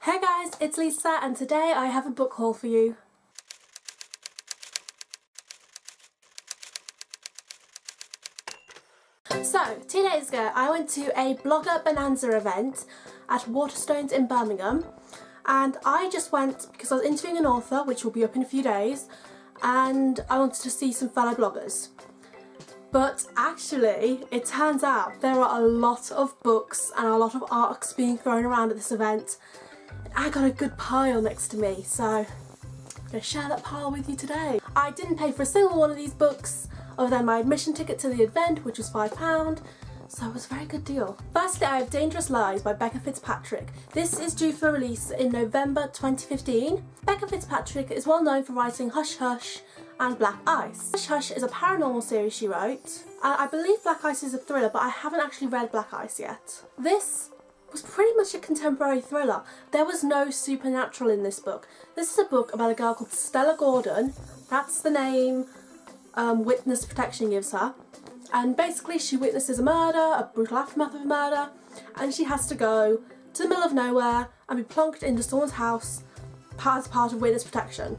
Hey guys, it's Lisa and today I have a book haul for you. So, 2 days ago I went to a Blogger Bonanza event at Waterstones in Birmingham, and I just went because I was interviewing an author, which will be up in a few days, and I wanted to see some fellow bloggers. But actually, it turns out there are a lot of books and a lot of arcs being thrown around at this event. I got a good pile next to me, so I'm going to share that pile with you today. I didn't pay for a single one of these books other than my admission ticket to the event, which was £5, so it was a very good deal. Firstly, I have Dangerous Lies by Becca Fitzpatrick. This is due for release in November 2015. Becca Fitzpatrick is well known for writing Hush Hush and Black Ice. Hush Hush is a paranormal series she wrote. I believe Black Ice is a thriller, but I haven't actually read Black Ice yet. This was pretty much a contemporary thriller. There was no supernatural in this book. This is a book about a girl called Stella Gordon. That's the name witness protection gives her. And basically she witnesses a murder, a brutal aftermath of a murder, and she has to go to the middle of nowhere and be plonked into someone's house as part of witness protection.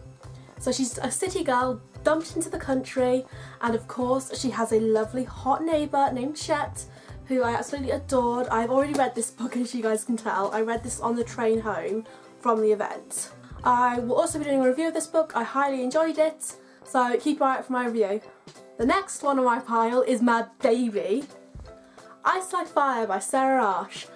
So she's a city girl dumped into the country, and of course she has a lovely hot neighbour named Chet, who I absolutely adored. I've already read this book, as you guys can tell. I read this on the train home from the event. I will also be doing a review of this book. I highly enjoyed it, so keep an eye out for my review. The next one on my pile is Mad Baby, Ice Like Fire by Sarah Arsh.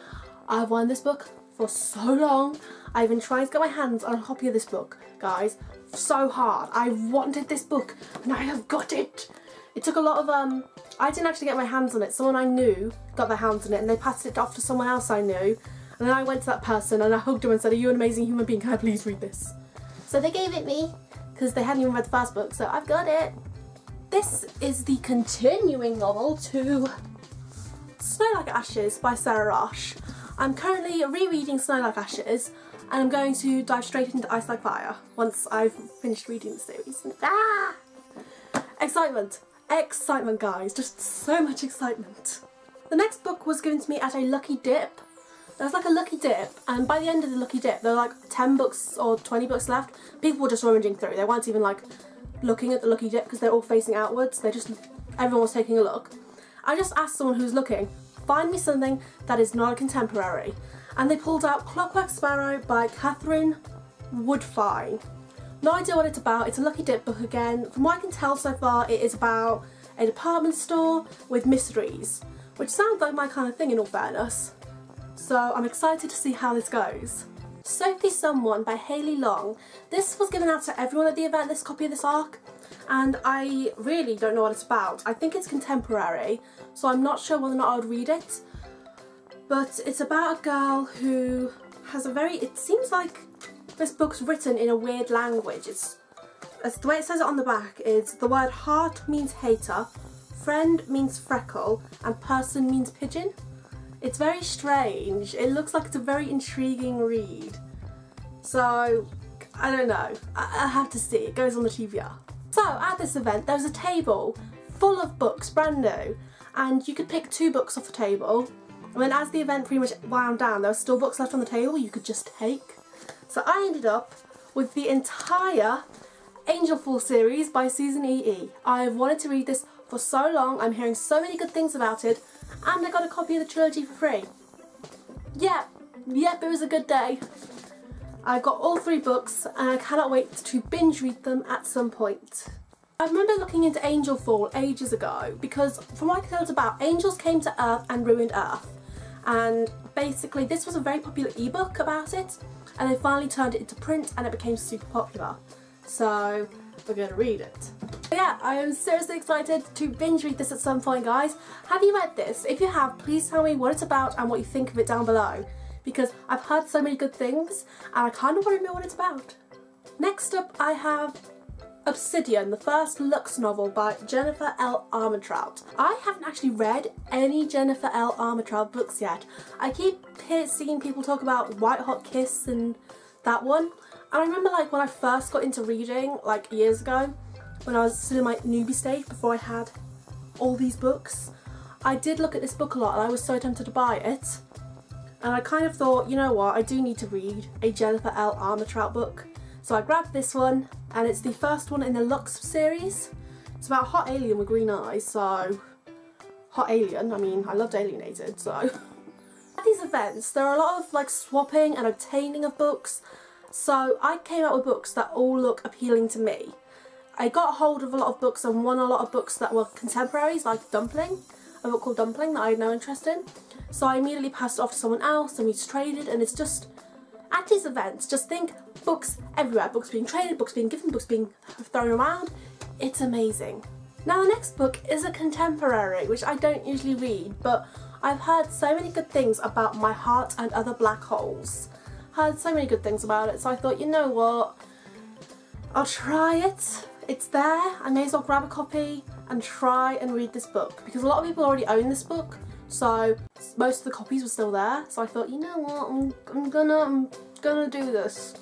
I've wanted this book for so long. I've been trying to get my hands on a copy of this book, guys, so hard. I wanted this book and I have got it. It took a lot of, I didn't actually get my hands on it. Someone I knew got their hands on it and they passed it off to someone else I knew. And then I went to that person and I hugged him and said, "Are you an amazing human being? Can I please read this?" So they gave it me because they hadn't even read the first book, so I've got it. This is the continuing novel to Snow Like Ashes by Sarah Arsh. I'm currently rereading Snow Like Ashes and I'm going to dive straight into Ice Like Fire once I've finished reading the series. Ah! Excitement! Excitement, guys, just so much excitement. The next book was given to me at a lucky dip. There was like a lucky dip, and by the end of the lucky dip there were like 10 books or 20 books left. People were just rummaging through. They weren't even like looking at the lucky dip because they're all facing outwards. Everyone was taking a look. I just asked someone who was looking, find me something that is not a contemporary, and they pulled out Clockwork Sparrow by Catherine Woodfine. No idea what it's about. It's a lucky dip book again. From what I can tell so far, it is about a department store with mysteries, which sounds like my kind of thing in all fairness. So I'm excited to see how this goes. Sophie Someone by Hayley Long. This was given out to everyone at the event, this copy of this arc, and I really don't know what it's about. I think it's contemporary, so I'm not sure whether or not I would read it. But it's about a girl who has a very, it seems like this book's written in a weird language. The way it says it on the back is the word heart means hater, friend means freckle, and person means pigeon. It's very strange. It looks like it's a very intriguing read. So, I don't know. I'll have to see. It goes on the TBR. So, at this event, there was a table full of books, brand new, and you could pick 2 books off the table. And then as the event pretty much wound down, there were still books left on the table you could just take. So I ended up with the entire Angelfall series by Susan E. I have wanted to read this for so long. I'm hearing so many good things about it, and I got a copy of the trilogy for free. Yep, it was a good day. I got all 3 books and I cannot wait to binge read them at some point. I remember looking into Angelfall ages ago because from what I can tell it's about, angels came to Earth and ruined Earth. And basically this was a very popular ebook about it, and they finally turned it into print and it became super popular. So we're going to read it. But yeah, I am seriously excited to binge read this at some point, guys. Have you read this? If you have, please tell me what it's about and what you think of it down below, because I've heard so many good things and I kind of want to know what it's about. Next up I have Obsidian, the first Lux novel by Jennifer L. Armentrout. I haven't actually read any Jennifer L. Armentrout books yet. I keep seeing people talk about White Hot Kiss and that one. And I remember like when I first got into reading, like years ago, when I was still in my newbie stage before I had all these books, I did look at this book a lot and I was so tempted to buy it. and I kind of thought, you know what, I do need to read a Jennifer L. Armentrout book. So I grabbed this one, and it's the first one in the Lux series. It's about a hot alien with green eyes, so hot alien, I mean, I loved Alienated, so. At these events, there are a lot of like swapping and obtaining of books, so I came out with books that all look appealing to me. I got hold of a lot of books and won a lot of books that were contemporaries, like Dumpling, a book called Dumpling that I had no interest in. So I immediately passed it off to someone else and we just traded, and it's just, at these events, just think books everywhere, books being traded, books being given, books being thrown around. It's amazing. Now the next book is a contemporary, which I don't usually read, but I've heard so many good things about My Heart and Other Black Holes. Heard so many good things about it, so I thought, you know what, I'll try it. It's there, I may as well grab a copy and try and read this book, because a lot of people already own this book, so most of the copies were still there, so I thought, you know what, I'm gonna do this.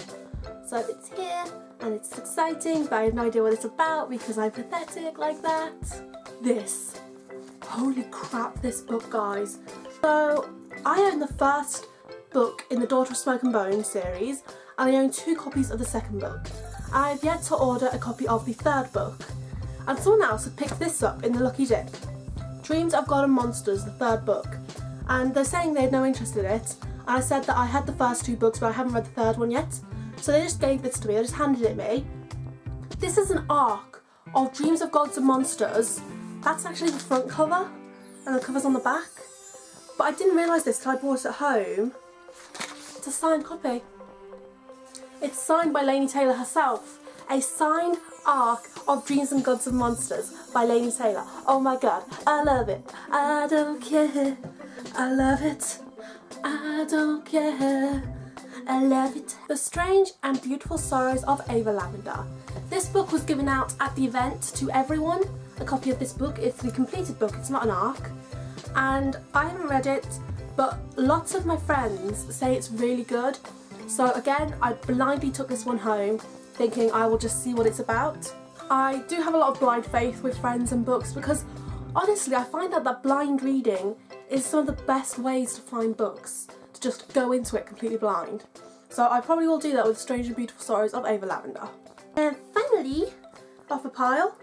So it's here, and it's exciting, but I have no idea what it's about because I'm pathetic like that. This. Holy crap, this book, guys. So I own the first book in the Daughter of Smoke and Bone series, and I own 2 copies of the second book. I've yet to order a copy of the third book, and someone else had picked this up in the lucky dip. Dreams of God and Monsters, the third book, and they're saying they had no interest in it, and I said that I had the first 2 books but I haven't read the third one yet, so they just gave this to me, they just handed it me. This is an arc of Dreams of Gods and Monsters. That's actually the front cover, and the cover's on the back, but I didn't realise this till I bought it at home. It's a signed copy. It's signed by Laini Taylor herself. A signed arc of Dreams and Gods and Monsters by Laini Taylor. Oh my god, I love it. I don't care. I love it. I don't care. I love it. The Strange and Beautiful Sorrows of Ava Lavender. This book was given out at the event to everyone. A copy of this book. It's the completed book, it's not an arc. And I haven't read it, but lots of my friends say it's really good. So again, I blindly took this one home, thinking I will just see what it's about. I do have a lot of blind faith with friends and books because honestly I find that blind reading is some of the best ways to find books, to just go into it completely blind. So I probably will do that with Strange and Beautiful Sorrows of Ava Lavender. And finally, off the pile,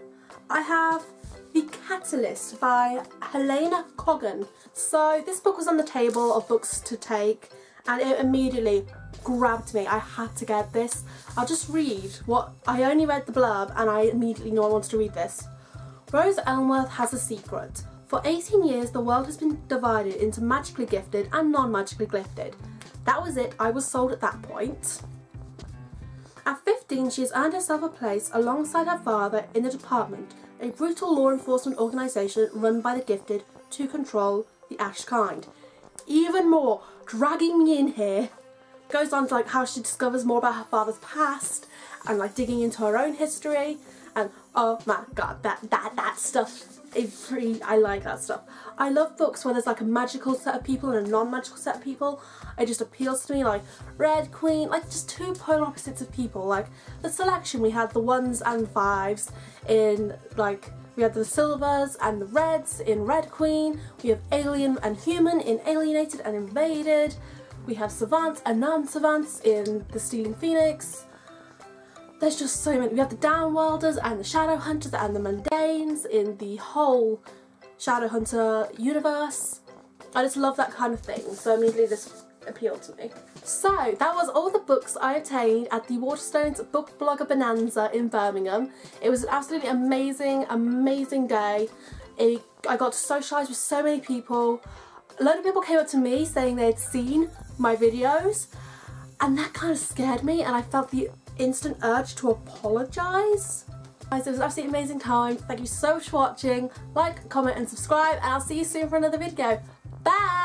I have The Catalyst by Helena Coggan. So this book was on the table of books to take and it immediately grabbed me. I had to get this. I'll just read what, I only read the blurb and I immediately knew I wanted to read this. Rose Elmworth has a secret. For 18 years the world has been divided into magically gifted and non-magically gifted. That was it, I was sold at that point. At 15 she has earned herself a place alongside her father in the Department, a brutal law enforcement organisation run by the gifted to control the Ash kind. Even more, dragging me in here, goes on to like how she discovers more about her father's past and like digging into her own history, and oh my god, that stuff is pretty, I like that stuff. I love books where there's like a magical set of people and a non-magical set of people. It just appeals to me, like Red Queen, like just 2 polar opposites of people. Like the selection, we had the 1s and 5s in like, we had the silvers and the reds in Red Queen, we have alien and human in Alienated and Invaded, we have savants and non-savants in the Stealing Phoenix. There's just so many. We have the Downworlders and the Shadowhunters and the Mundanes in the whole Shadowhunter universe. I just love that kind of thing, so immediately this appealed to me. So that was all the books I obtained at the Waterstones Book Blogger Bonanza in Birmingham. It was an absolutely amazing day. I got to socialise with so many people. A load of people came up to me saying they had seen my videos, and that kind of scared me, and I felt the instant urge to apologise. Guys, it was an absolutely amazing time. Thank you so much for watching. Like, comment and subscribe, and I'll see you soon for another video. Bye!